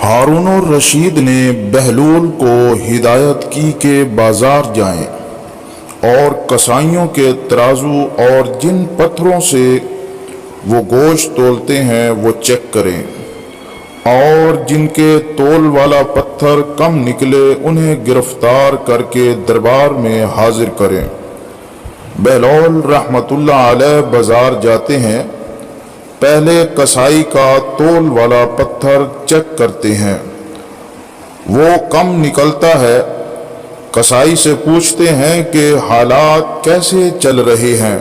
ہارون الرشید نے بہلول کو ہدایت کی کہ بازار جائیں اور کسائیوں کے ترازو اور جن پتھروں سے وہ گوشت تولتے ہیں وہ چیک کریں، اور جن کے تول والا پتھر کم نکلے انہیں گرفتار کر کے دربار میں حاضر کریں۔ بہلول رحمت اللہ علیہ بازار جاتے ہیں، پہلے کسائی کا تول والا پتھر چیک کرتے ہیں، وہ کم نکلتا ہے، کسائی سے پوچھتے ہیں کہ حالات کیسے چل رہے ہیں۔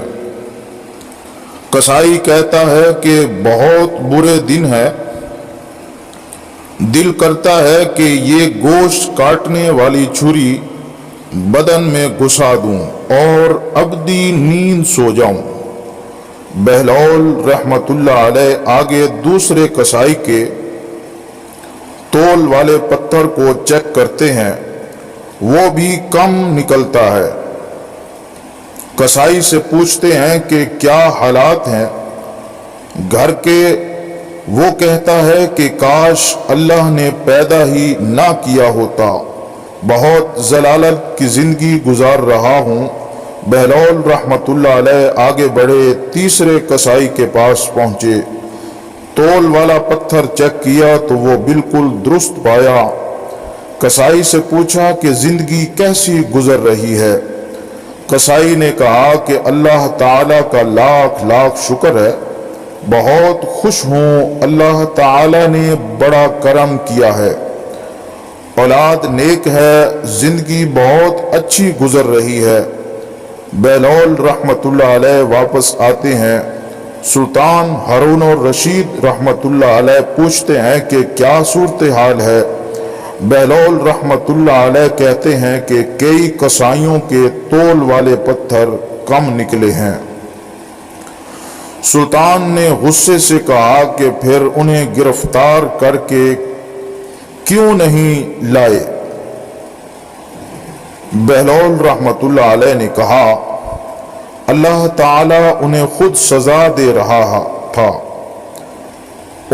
کسائی کہتا ہے کہ بہت برے دن ہے، دل کرتا ہے کہ یہ گوشت کاٹنے والی چھری بدن میں گھسا دوں اور ابدی نیند سو جاؤں۔ بہلول رحمت اللہ علیہ آگے دوسرے کسائی کے تول والے پتھر کو چیک کرتے ہیں، وہ بھی کم نکلتا ہے۔ کسائی سے پوچھتے ہیں کہ کیا حالات ہیں گھر کے؟ وہ کہتا ہے کہ کاش اللہ نے پیدا ہی نہ کیا ہوتا، بہت ضلالت کی زندگی گزار رہا ہوں۔ بہلول رحمت اللہ علیہ آگے بڑھے، تیسرے کسائی کے پاس پہنچے، تول والا پتھر چیک کیا تو وہ بالکل درست پایا۔ کسائی سے پوچھا کہ زندگی کیسی گزر رہی ہے؟ کسائی نے کہا کہ اللہ تعالیٰ کا لاکھ لاکھ شکر ہے، بہت خوش ہوں، اللہ تعالیٰ نے بڑا کرم کیا ہے، اولاد نیک ہے، زندگی بہت اچھی گزر رہی ہے۔ بہلول رحمت اللہ علیہ واپس آتے ہیں، سلطان ہارون الرشید رحمت اللہ علیہ پوچھتے ہیں کہ کیا صورتحال ہے؟ بہلول رحمت اللہ علیہ کہتے ہیں کہ کئی کسائیوں کے تول والے پتھر کم نکلے ہیں۔ سلطان نے غصے سے کہا کہ پھر انہیں گرفتار کر کے کیوں نہیں لائے؟ بہلول رحمت اللہ علیہ نے کہا اللہ تعالیٰ انہیں خود سزا دے رہا تھا،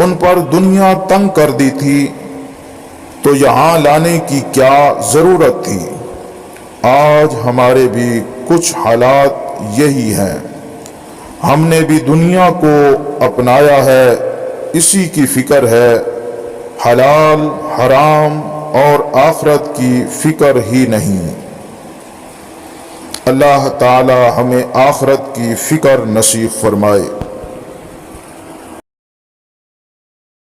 ان پر دنیا تنگ کر دی تھی تو یہاں لانے کی کیا ضرورت تھی؟ آج ہمارے بھی کچھ حالات یہی ہیں، ہم نے بھی دنیا کو اپنایا ہے، اسی کی فکر ہے، حلال حرام اور آخرت کی فکر ہی نہیں۔ اللہ تعالی ہمیں آخرت کی فکر نصیب فرمائے۔